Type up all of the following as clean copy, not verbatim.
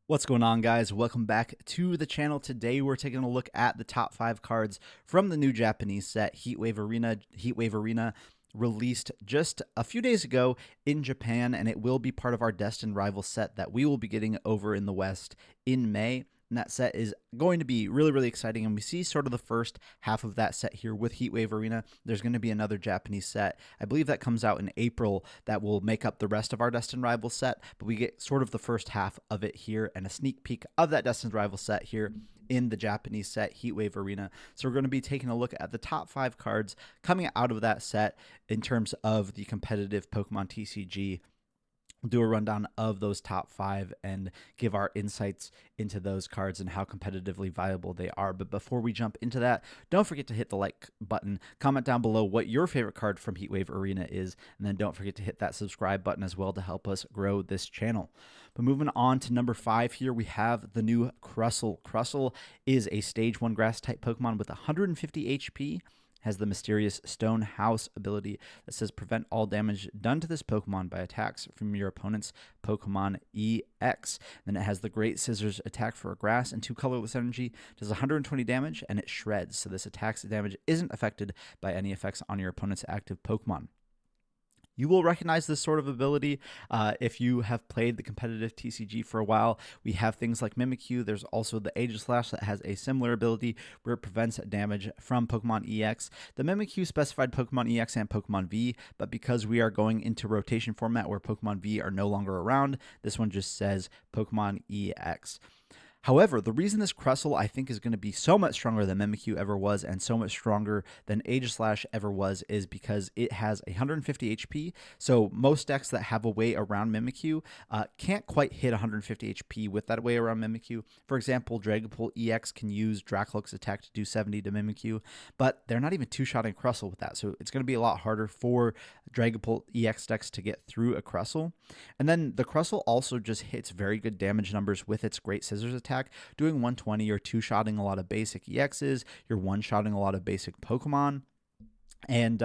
What's going on, guys? Welcome back to the channel. Today we're taking a look at the top 5 cards from the new Japanese set, Heatwave Arena. Heatwave Arena released just a few days ago in Japan, and it will be part of our Destined Rival set that we will be getting over in the West in May. And that set is going to be really, really exciting. And we see sort of the first half of that set here with Heatwave Arena. There's going to be another Japanese set. I believe that comes out in April that will make up the rest of our Destined Rival set. But we get sort of the first half of it here and a sneak peek of that Destined Rival set here in the Japanese set, Heatwave Arena. So we're going to be taking a look at the top 5 cards coming out of that set in terms of the competitive Pokemon TCG. We'll do a rundown of those top 5 and give our insights into those cards and how competitively viable they are. But before we jump into that, don't forget to hit the like button, comment down below what your favorite card from Heatwave Arena is, and then don't forget to hit that subscribe button as well to help us grow this channel. But moving on to number 5 here, we have the new Crustle. Crustle is a Stage 1 Grass type Pokemon with 150 HP. Has the mysterious Stone House ability that says prevent all damage done to this Pokemon by attacks from your opponent's Pokemon EX. Then it has the Great Scissors attack for a grass and 2 colorless energy, does 120 damage, and it shreds. So this attack's damage isn't affected by any effects on your opponent's active Pokemon. You will recognize this sort of ability if you have played the competitive TCG for a while. We have things like Mimikyu. There's also the Aegislash that has a similar ability where it prevents damage from Pokemon EX. The Mimikyu specified Pokemon EX and Pokemon V, but because we are going into rotation format where Pokemon V are no longer around, this one just says Pokemon EX. However, the reason this Crustle, I think, is going to be so much stronger than Mimikyu ever was and so much stronger than Aegislash ever was is because it has 150 HP. So most decks that have a way around Mimikyu can't quite hit 150 HP with that way around Mimikyu. For example, Dragapult EX can use Dracloak's attack to do 70 to Mimikyu, but they're not even two-shotting Crustle with that. So it's going to be a lot harder for Dragapult EX decks to get through a Crustle. And then the Crustle also just hits very good damage numbers with its Great Scissors attack. Doing 120, you're two-shotting a lot of basic EXs, you're one-shotting a lot of basic Pokemon. And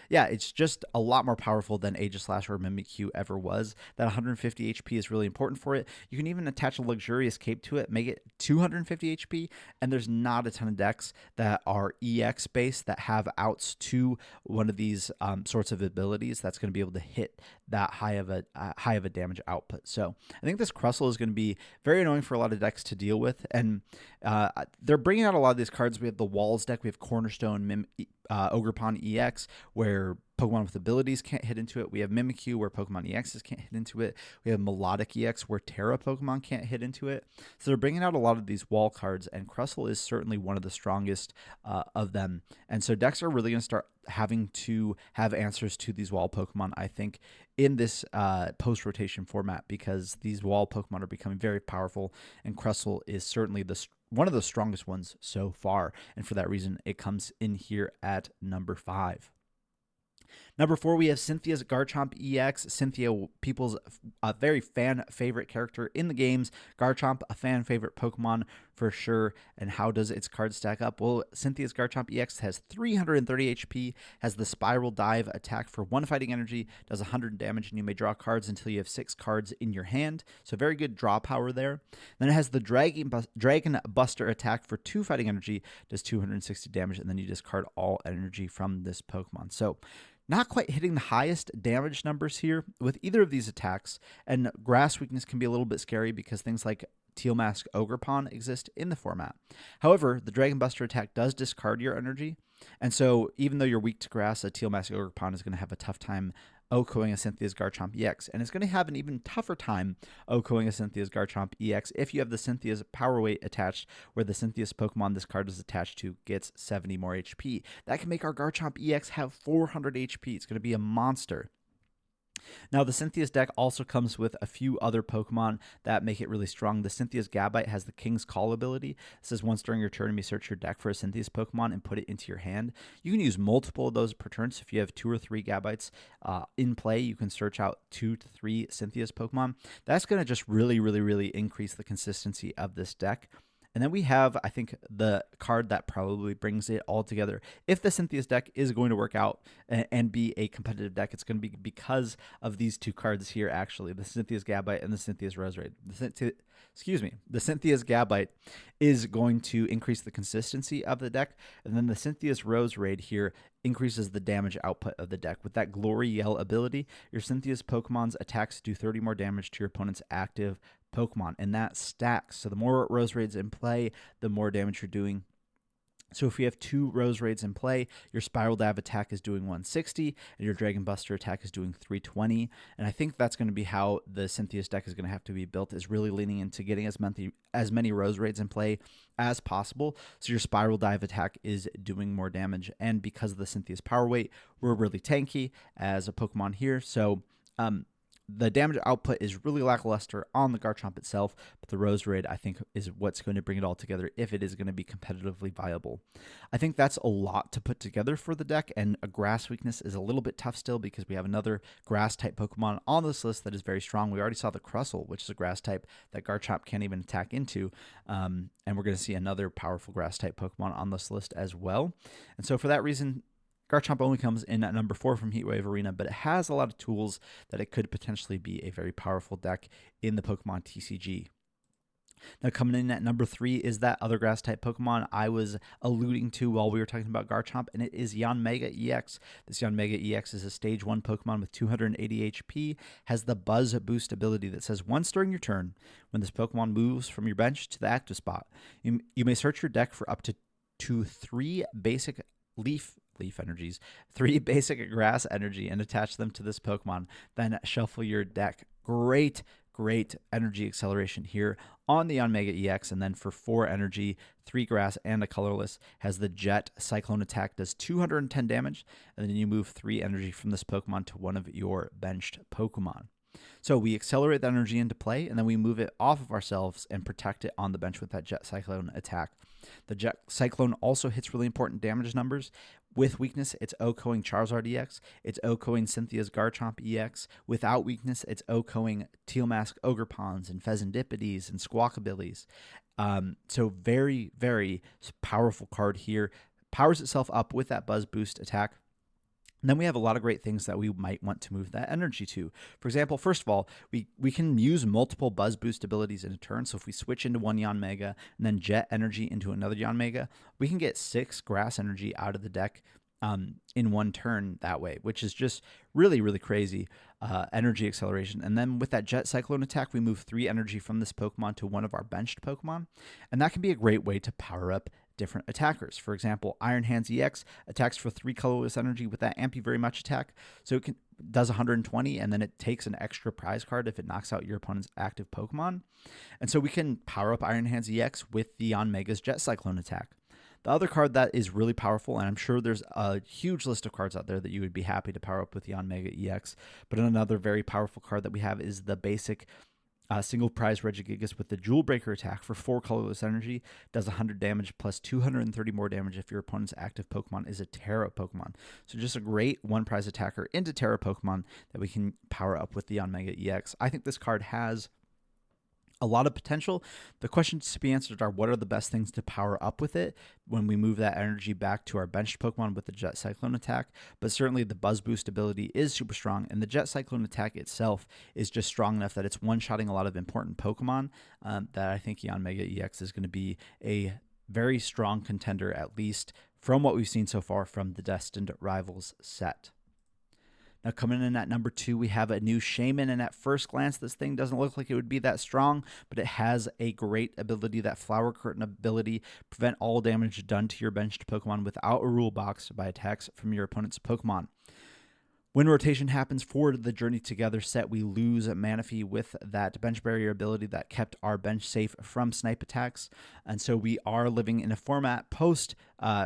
yeah, it's just a lot more powerful than Aegislash or Mimikyu ever was. That 150 HP is really important for it. You can even attach a luxurious cape to it, make it 250 HP, and there's not a ton of decks that are EX based that have outs to one of these sorts of abilities that's going to be able to hit that high of a damage output. So I think this Crustle is going to be very annoying for a lot of decks to deal with, and they're bringing out a lot of these cards. We have the Walls deck, we have Cornerstone, Ogerpon EX, where Pokemon with abilities can't hit into it. We have Mimikyu, where Pokemon EXs can't hit into it. We have Melodic EX, where Terra Pokemon can't hit into it. So they're bringing out a lot of these wall cards, and Crustle is certainly one of the strongest of them. And so decks are really going to start having to have answers to these wall Pokemon, I think, in this post-rotation format, because these wall Pokemon are becoming very powerful, and Crustle is certainly one of the strongest ones so far, and for that reason, it comes in here at number 5. Number 4, we have Cynthia's Garchomp EX. Cynthia, people's very fan favorite character in the games. Garchomp, a fan favorite Pokemon for sure. And how does its card stack up? Well, Cynthia's Garchomp EX has 330 HP, has the Spiral Dive attack for 1 fighting energy, does 100 damage, and you may draw cards until you have 6 cards in your hand. So very good draw power there. Then it has the Dragon Buster attack for 2 fighting energy, does 260 damage, and then you discard all energy from this Pokemon. So not quite hitting the highest damage numbers here with either of these attacks, and grass weakness can be a little bit scary because things like Teal Mask Ogerpon exist in the format. However, the Dragon Buster attack does discard your energy, and so even though you're weak to grass, a Teal Mask Ogerpon is going to have a tough time OHKOing a Cynthia's Garchomp EX, and it's going to have an even tougher time OHKOing a Cynthia's Garchomp EX if you have the Cynthia's Power Weight attached, where the Cynthia's Pokemon this card is attached to gets 70 more HP. That can make our Garchomp EX have 400 HP. It's going to be a monster. Now, the Cynthia's deck also comes with a few other Pokemon that make it really strong. The Cynthia's Gabite has the King's Call ability. It says once during your turn, you may search your deck for a Cynthia's Pokemon and put it into your hand. You can use multiple of those per turn. So if you have 2 or 3 Gabites in play, you can search out 2 to 3 Cynthia's Pokemon. That's going to just really increase the consistency of this deck. And then we have, I think, the card that probably brings it all together. If the Cynthia's deck is going to work out and be a competitive deck, it's going to be because of these two cards here, actually, the Cynthia's Gabite and the Cynthia's Rose Raid. The Cynthia's Gabite is going to increase the consistency of the deck, and then the Cynthia's Rose Raid here increases the damage output of the deck. With that Glory Yell ability, your Cynthia's Pokemon's attacks do 30 more damage to your opponent's active Pokemon, and that stacks. So the more Rose Raids in play, the more damage you're doing. So if we have 2 Rose Raids in play, your Spiral Dive attack is doing 160, and your Dragon Buster attack is doing 320. And I think that's going to be how the Cynthia's deck is going to have to be built, is really leaning into getting as many Rose Raids in play as possible. So your Spiral Dive attack is doing more damage. And because of the Cynthia's power weight, we're really tanky as a Pokemon here. So the damage output is really lackluster on the Garchomp itself, but the Rose Raid, I think, is what's going to bring it all together if it is going to be competitively viable. I think that's a lot to put together for the deck, and a Grass weakness is a little bit tough still because we have another Grass-type Pokemon on this list that is very strong. We already saw the Crustle, which is a Grass-type that Garchomp can't even attack into, and we're going to see another powerful Grass-type Pokemon on this list as well. And so for that reason, Garchomp only comes in at number 4 from Heatwave Arena, but it has a lot of tools that it could potentially be a very powerful deck in the Pokemon TCG. Now, coming in at number 3 is that other Grass-type Pokemon I was alluding to while we were talking about Garchomp, and it is Yanmega EX. This Yanmega EX is a Stage 1 Pokemon with 280 HP, has the Buzz Boost ability that says, once during your turn, when this Pokemon moves from your bench to the active spot, you may search your deck for up to 3 basic leaf energies, 3 basic grass energy, and attach them to this Pokemon. Then shuffle your deck. Great energy acceleration here on the Yanmega EX. And then for 4 energy, 3 grass, and a colorless, has the Jet Cyclone attack, does 210 damage, and then you move 3 energy from this Pokemon to one of your benched Pokemon. So we accelerate the energy into play, and then we move it off of ourselves and protect it on the bench with that Jet Cyclone attack. The Jet Cyclone also hits really important damage numbers. With weakness, it's OHKOing Charizard EX. It's OHKOing Cynthia's Garchomp EX. Without weakness, it's OHKOing Teal Mask Ogerpons and Pheasantippides and Squawkabillies. So very, very powerful card here. Powers itself up with that Buzz Boost attack. And then we have a lot of great things that we might want to move that energy to. For example, first of all, we can use multiple Buzz Boost abilities in a turn. So if we switch into one Yanmega and then Jet Energy into another Yanmega, we can get 6 Grass Energy out of the deck in one turn that way, which is just really, really crazy energy acceleration. And then with that Jet Cyclone attack, we move 3 energy from this Pokemon to one of our benched Pokemon. And that can be a great way to power up different attackers. For example, Iron Hands EX attacks for 3 colorless energy with that Ampy Very Much attack. So it does 120, and then it takes an extra prize card if it knocks out your opponent's active Pokemon. And so we can power up Iron Hands EX with the Yanmega's Jet Cyclone attack. The other card that is really powerful, and I'm sure there's a huge list of cards out there that you would be happy to power up with the Yanmega EX, but another very powerful card that we have is the basic single prize Regigigas with the Jewel Breaker attack for 4 colorless energy, does 100 damage plus 230 more damage if your opponent's active Pokemon is a Terra Pokemon. So just a great 1 prize attacker into Terra Pokemon that we can power up with the Yanmega EX. I think this card has a lot of potential. The questions to be answered are, what are the best things to power up with it when we move that energy back to our benched Pokemon with the Jet Cyclone attack? But certainly the Buzz Boost ability is super strong, and the Jet Cyclone attack itself is just strong enough that it's one-shotting a lot of important Pokemon that I think Yanmega EX is going to be a very strong contender, at least from what we've seen so far from the Destined Rivals set. Now, coming in at number 2, we have a new Shaman, and at first glance, this thing doesn't look like it would be that strong, but it has a great ability, that Flower Curtain ability, prevent all damage done to your benched Pokemon without a rule box by attacks from your opponent's Pokemon. When rotation happens for the Journey Together set, we lose Manaphy with that bench barrier ability that kept our bench safe from snipe attacks. And so we are living in a format post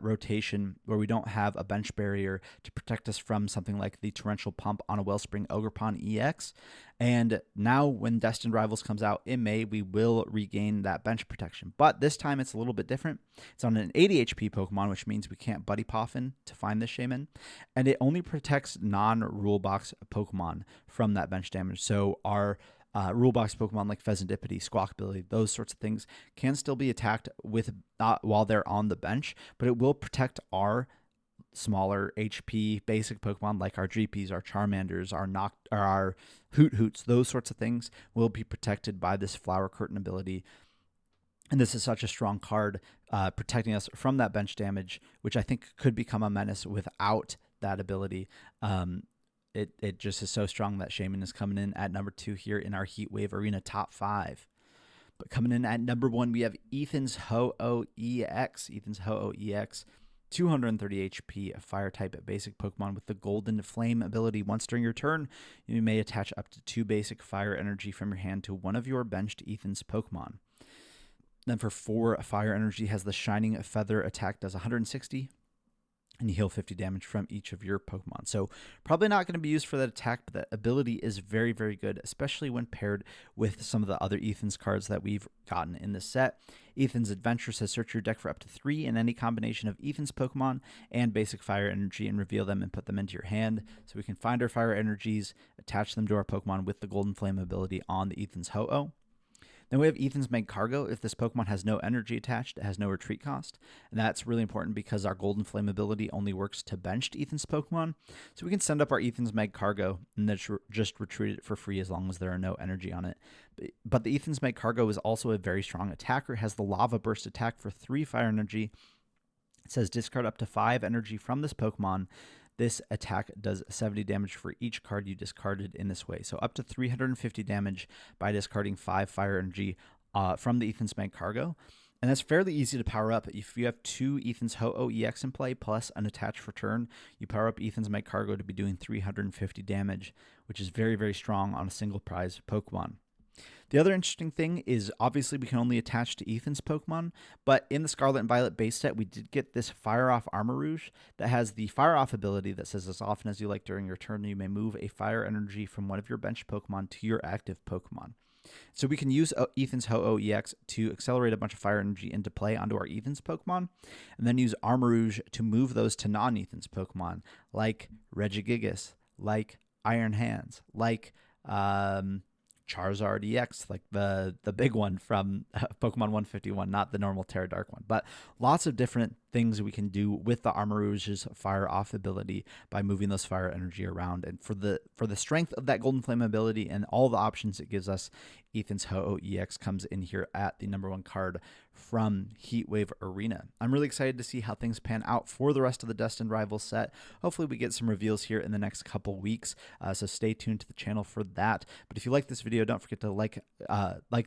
rotation where we don't have a bench barrier to protect us from something like the Torrential Pump on a Wellspring Ogerpon EX. And now when Destined Rivals comes out in May, we will regain that bench protection. But this time it's a little bit different. It's on an 80 HP Pokemon, which means we can't Buddy Poffin to find this Shaman. And it only protects non-rule box Pokemon from that bench damage. So our rule box Pokemon like Pheasantipity, Squawkability, those sorts of things can still be attacked with while they're on the bench, but it will protect our smaller HP basic Pokemon like our GPs, our Charmanders, our Hoot Hoots, those sorts of things will be protected by this Flower Curtain ability. And this is such a strong card, protecting us from that bench damage, which I think could become a menace without that ability. It just is so strong that Shaman is coming in at number 2 here in our Heatwave Arena top 5. But coming in at number 1, we have Ethan's Ho-Oh EX. Ethan's Ho-Oh EX, 230 HP, a fire-type basic Pokemon with the Golden Flame ability. Once during your turn, you may attach up to 2 basic fire energy from your hand to one of your benched Ethan's Pokemon. Then for 4 fire energy, has the Shining Feather attack, does 160, and you heal 50 damage from each of your Pokemon. So probably not going to be used for that attack, but that ability is very, very good, especially when paired with some of the other Ethan's cards that we've gotten in this set. Ethan's Adventure says search your deck for up to 3 in any combination of Ethan's Pokemon and basic fire energy and reveal them and put them into your hand. So we can find our fire energies, attach them to our Pokemon with the Golden Flame ability on the Ethan's Ho-Oh. Then we have Ethan's Magcargo. If this Pokemon has no energy attached, it has no retreat cost. And that's really important because our Golden Flame ability only works to benched Ethan's Pokemon. So we can send up our Ethan's Magcargo and then just retreat it for free as long as there are no energy on it. But the Ethan's Magcargo is also a very strong attacker. It has the Lava Burst attack for 3 fire energy. It says discard up to 5 energy from this Pokemon. This attack does 70 damage for each card you discarded in this way. So up to 350 damage by discarding 5 fire energy from the Ethan's Magcargo. And that's fairly easy to power up. If you have 2 Ethan's Ho-Oh EX in play plus an attached return, you power up Ethan's Magcargo to be doing 350 damage, which is very, very strong on a single prize Pokemon. The other interesting thing is obviously we can only attach to Ethan's Pokemon, but in the Scarlet and Violet base set, we did get this Fire Off Armor Rouge that has the Fire Off ability that says as often as you like during your turn, you may move a fire energy from one of your bench Pokemon to your active Pokemon. So we can use Ethan's Ho-Oh EX to accelerate a bunch of fire energy into play onto our Ethan's Pokemon, and then use Armor Rouge to move those to non-Ethan's Pokemon, like Regigigas, like Iron Hands, like Charizard EX, like the big one from Pokemon 151, not the normal Terra Dark one. But lots of different things we can do with the Armor Rouge's Fire Off ability by moving those fire energy around. And for the strength of that Golden Flame ability and all the options it gives us, Ethan's Ho-Oh EX comes in here at the number 1 card from Heatwave Arena. I'm really excited to see how things pan out for the rest of the Destined Rivals set. Hopefully we get some reveals here in the next couple weeks, so stay tuned to the channel for that. But if you like this video, don't forget to like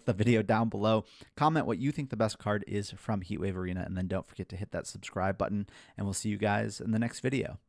the video down below, comment what you think the best card is from Heatwave Arena, and then don't forget to hit that subscribe button, and we'll see you guys in the next video.